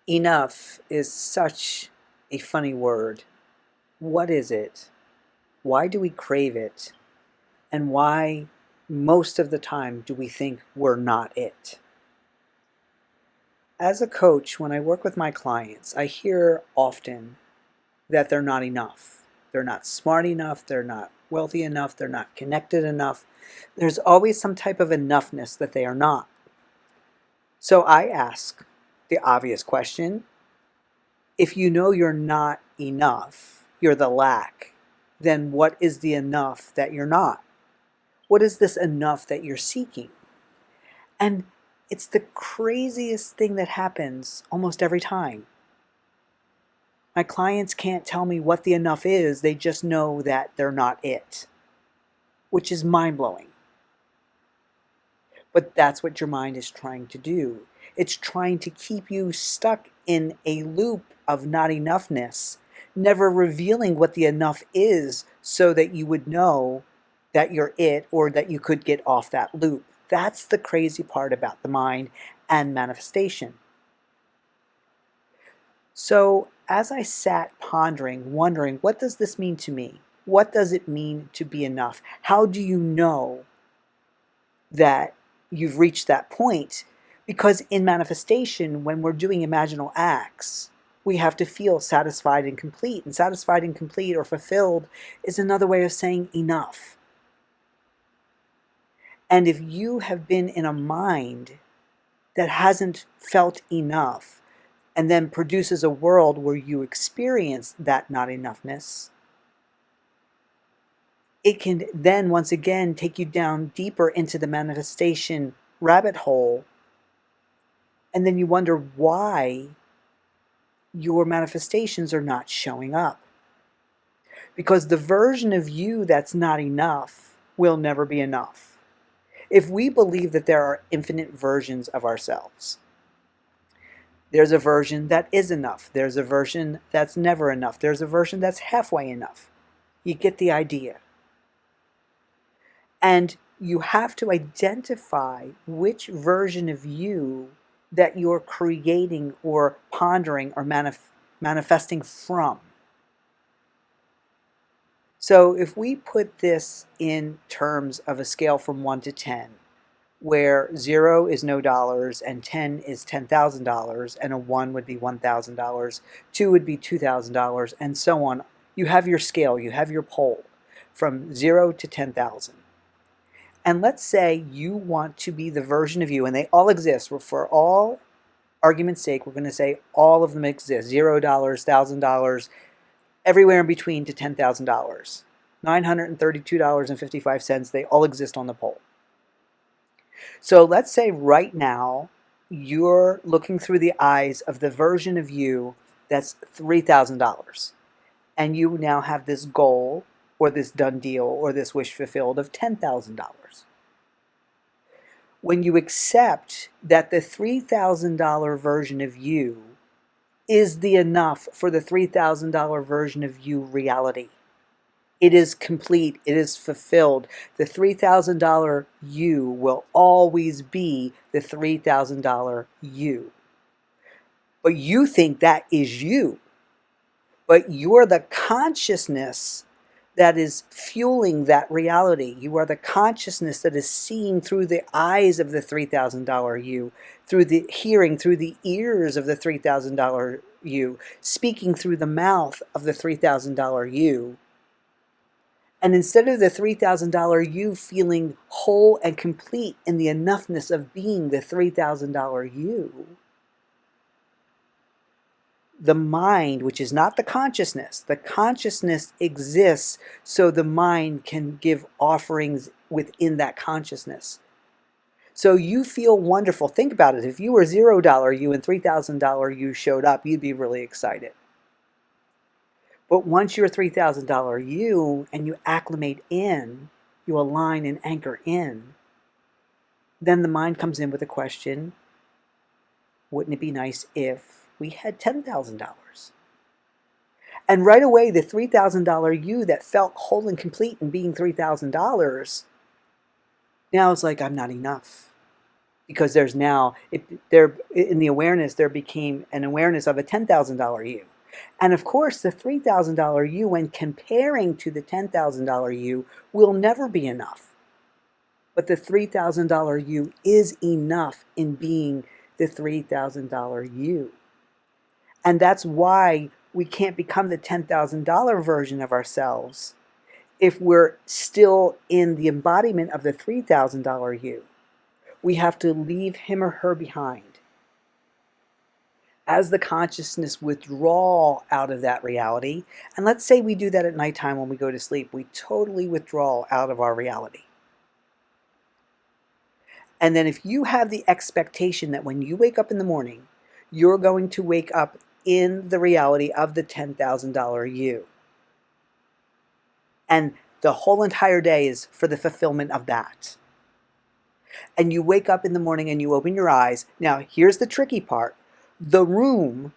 Enough is such a funny word. What is it? Why do we crave it? And why, most of the time, do we think we're not it? As a coach, when I work with my clients, I hear often that they're not enough. They're not smart enough. They're not wealthy enough. They're not connected enough. There's always some type of enoughness that they are not. So I ask the obvious question: if you know you're not enough, you're the lack, then what is the enough that you're not? What is this enough that you're seeking? And it's the craziest thing that happens almost every time. My clients can't tell me what the enough is, they just know that they're not it, which is mind blowing. But that's what your mind is trying to do. It's trying to keep you stuck in a loop of not enoughness, never revealing what the enough is so that you would know that you're it or that you could get off that loop. That's the crazy part about the mind and manifestation. So as I sat pondering, wondering, what does this mean to me? What does it mean to be enough? How do you know that you've reached that point? Because in manifestation, when we're doing imaginal acts, we have to feel satisfied and complete. And satisfied and complete or fulfilled is another way of saying enough. And if you have been in a mind that hasn't felt enough and then produces a world where you experience that not enoughness, it can then once again take you down deeper into the manifestation rabbit hole. And then you wonder why your manifestations are not showing up. Because the version of you that's not enough will never be enough. If we believe that there are infinite versions of ourselves, there's a version that is enough. There's a version that's never enough. There's a version that's halfway enough. You get the idea. And you have to identify which version of you that you're creating or pondering or manifesting from. So if we put this in terms of a scale from 1 to 10, where 0 is no dollars and 10 is $10,000 and a 1 would be $1,000, 2 would be $2,000, and so on. You have your scale, you have your pole from 0 to 10,000. And let's say you want to be the version of you, and they all exist. For all argument's sake, we're going to say all of them exist. $0, $1,000, everywhere in between to $10,000. $932.55, they all exist on the pole. So let's say right now you're looking through the eyes of the version of you that's $3,000. And you now have this goal or this done deal or this wish fulfilled of $10,000. When you accept that the $3,000 version of you is the enough for the $3,000 version of you reality, it is complete, it is fulfilled. The $3,000 you will always be the $3,000 you. But you think that is you. But you're the consciousness that is fueling that reality. You are the consciousness that is seeing through the eyes of the $3,000 you, through the hearing, through the ears of the $3,000 you, speaking through the mouth of the $3,000 you. And instead of the $3,000 you feeling whole and complete in the enoughness of being the $3,000 you, the mind, which is not the consciousness exists so the mind can give offerings within that consciousness. So you feel wonderful. Think about it. If you were $0 you and $3,000 you showed up, you'd be really excited. But once you're $3,000 you and you acclimate in, you align and anchor in, then the mind comes in with a question: wouldn't it be nice if we had $10,000? And right away, the $3,000 you that felt whole and complete in being $3,000, now it's like, I'm not enough. because there's now, there in the awareness, there became an awareness of a $10,000 you. And of course, the $3,000 you, when comparing to the $10,000 you, will never be enough. But the $3,000 you is enough in being the $3,000 you. And that's why we can't become the $10,000 version of ourselves if we're still in the embodiment of the $3,000 you. We have to leave him or her behind. As the consciousness withdraw out of that reality, and let's say we do that at nighttime when we go to sleep, we totally withdraw out of our reality. And then if you have the expectation that when you wake up in the morning, you're going to wake up in the reality of the $10,000 you. And the whole entire day is for the fulfillment of that. And you wake up in the morning and you open your eyes. Now, here's the tricky part. The room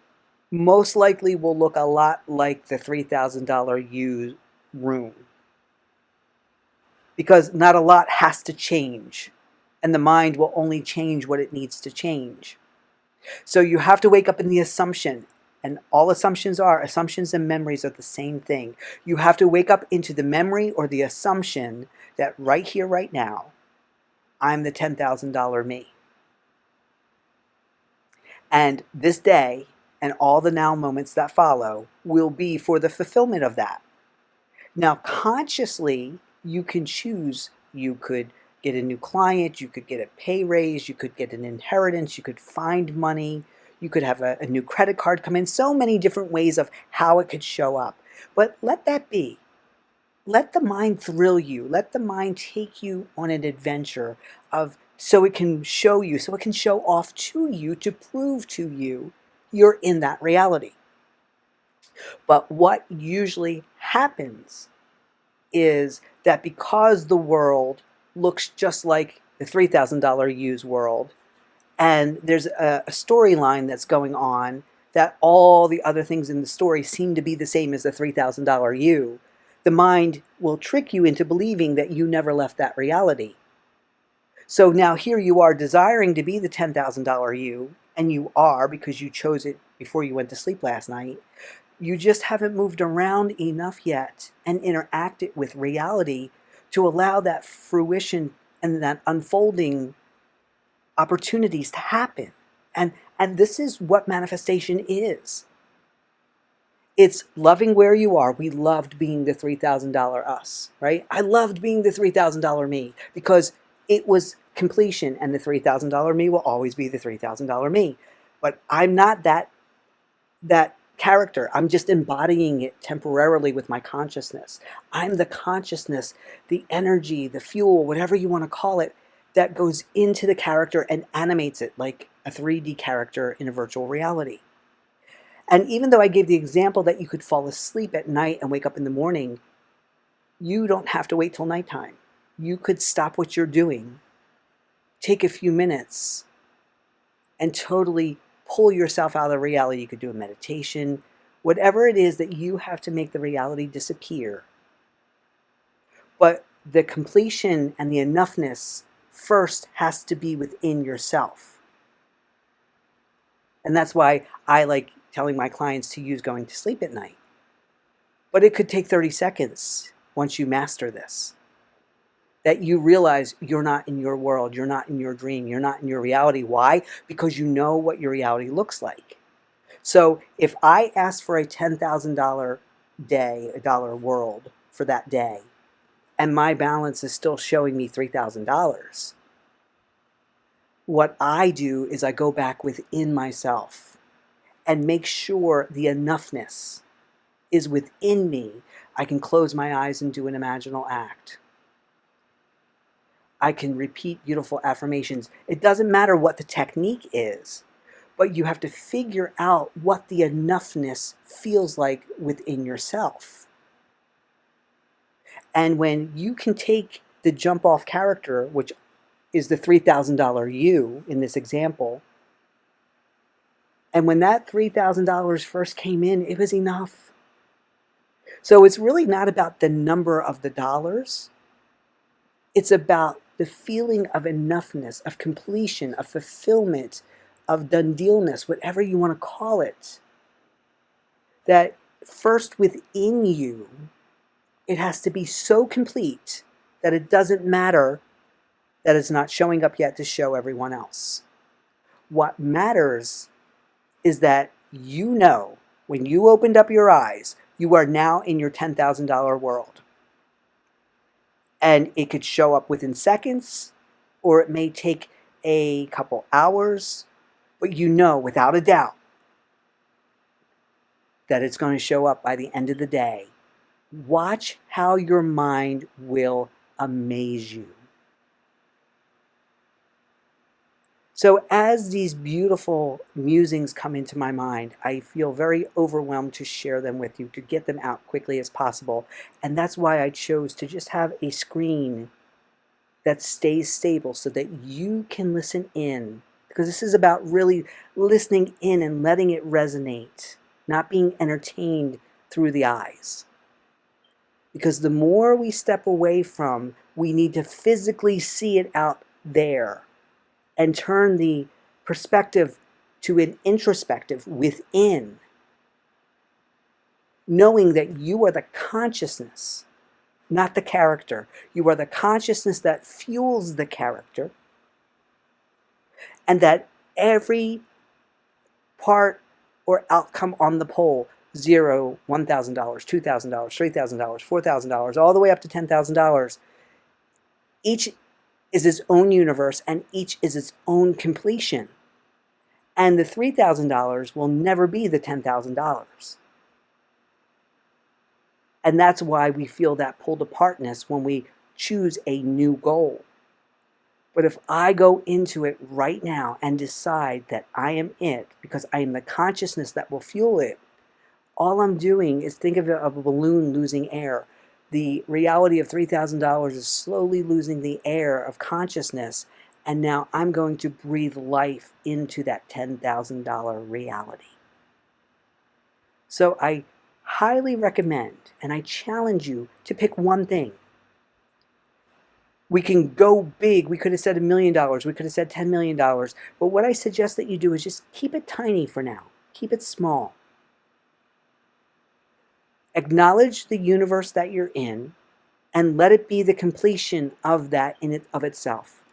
most likely will look a lot like the $3,000 you room. Because not a lot has to change. And the mind will only change what it needs to change. So you have to wake up in the assumption. And all assumptions and memories are the same thing. You have to wake up into the memory or the assumption that right here, right now, I'm the $10,000 me. And this day and all the now moments that follow will be for the fulfillment of that. Now, consciously, you can choose. You could get a new client, you could get a pay raise, you could get an inheritance, you could find money, you could have a new credit card come in. So many different ways of how it could show up. But let that be. Let the mind thrill you. Let the mind take you on an adventure of, so it can show you, so it can show off to you to prove to you you're in that reality. But what usually happens is that because the world looks just like the $3,000 you's world, and there's a storyline that's going on that all the other things in the story seem to be the same as the $3,000 you, the mind will trick you into believing that you never left that reality. So now here you are desiring to be the $10,000 you, and you are because you chose it before you went to sleep last night. You just haven't moved around enough yet and interacted with reality to allow that fruition and that unfolding opportunities to happen. And this is what manifestation is. It's loving where you are. We loved being the $3,000 us, right? I loved being the $3,000 me because it was completion, and the $3,000 me will always be the $3,000 me. But I'm not that character. I'm just embodying it temporarily with my consciousness. I'm the consciousness, the energy, the fuel, whatever you want to call it, that goes into the character and animates it like a 3D character in a virtual reality. And even though I gave the example that you could fall asleep at night and wake up in the morning, you don't have to wait till nighttime. You could stop what you're doing, take a few minutes, and totally pull yourself out of reality. You could do a meditation, whatever it is that you have to make the reality disappear. But the completion and the enoughness first has to be within yourself. And that's why I like telling my clients to use going to sleep at night. But it could take 30 seconds once you master this. That you realize you're not in your world, you're not in your dream, you're not in your reality. Why? Because you know what your reality looks like. So if I ask for a $10,000 day, a dollar world for that day, and my balance is still showing me $3,000, what I do is I go back within myself and make sure the enoughness is within me. I can close my eyes and do an imaginal act. I can repeat beautiful affirmations. It doesn't matter what the technique is, but you have to figure out what the enoughness feels like within yourself. And when you can take the jump off character, which is the $3,000 you in this example, and when that $3,000 first came in, it was enough. So it's really not about the number of the dollars. It's about the feeling of enoughness, of completion, of fulfillment, of done dealness, whatever you want to call it, that first within you, it has to be so complete that it doesn't matter that it's not showing up yet to show everyone else. What matters is that you know when you opened up your eyes, you are now in your $10,000 world. And it could show up within seconds, or it may take a couple hours, but you know without a doubt that it's going to show up by the end of the day. Watch how your mind will amaze you. So as these beautiful musings come into my mind, I feel very overwhelmed to share them with you, to get them out quickly as possible. And that's why I chose to just have a screen that stays stable so that you can listen in. Because this is about really listening in and letting it resonate, not being entertained through the eyes. Because the more we step away from, we need to physically see it out there and turn the perspective to an introspective within, knowing that you are the consciousness, not the character. You are the consciousness that fuels the character, and that every part or outcome on the pole, $0, $1,000, $2,000, $3,000, $4,000, all the way up to $10,000, each is its own universe, and each is its own completion. And the $3,000 will never be the $10,000. And that's why we feel that pulled apartness when we choose a new goal. But if I go into it right now and decide that I am it, because I am the consciousness that will fuel it, all I'm doing is think of a balloon losing air. The reality of $3,000 is slowly losing the air of consciousness, and now I'm going to breathe life into that $10,000 reality. So I highly recommend, and I challenge you to pick one thing. We can go big. We could have said $1 million. We could have said $10 million. But what I suggest that you do is just keep it tiny for now. Keep it small. Acknowledge the universe that you're in, and let it be the completion of that in it of itself.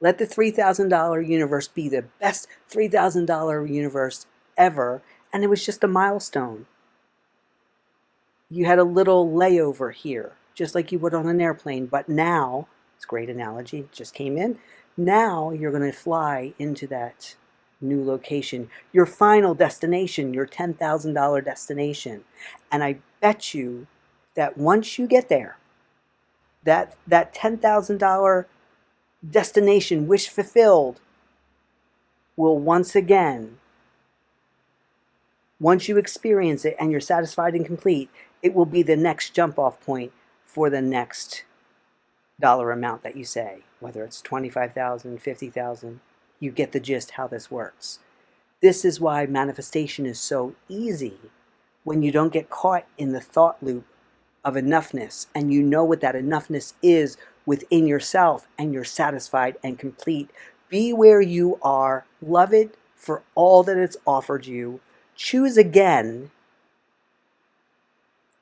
Let the $3,000 universe be the best $3,000 universe ever, and it was just a milestone. You had a little layover here, just like you would on an airplane, but now, it's a great analogy, just came in, now you're going to fly into that new location, your final destination, your $10,000 destination. And I bet you that once you get there, that $10,000 destination, wish fulfilled, will once again, once you experience it and you're satisfied and complete, it will be the next jump off point for the next dollar amount that you say, whether it's $25,000, $50,000. You get the gist how this works. This is why manifestation is so easy when you don't get caught in the thought loop of enoughness, and you know what that enoughness is within yourself, and you're satisfied and complete. Be where you are, love it for all that it's offered you, choose again,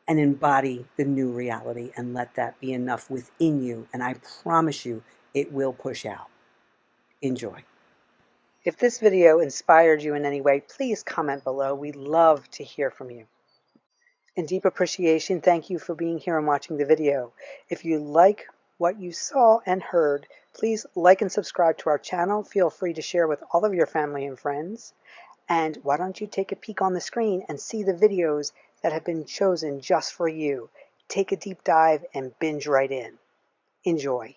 and embody the new reality, and let that be enough within you, and I promise you it will push out. Enjoy. If this video inspired you in any way, please comment below. We'd love to hear from you. In deep appreciation, thank you for being here and watching the video. If you like what you saw and heard, please like and subscribe to our channel. Feel free to share with all of your family and friends. And why don't you take a peek on the screen and see the videos that have been chosen just for you. Take a deep dive and binge right in. Enjoy.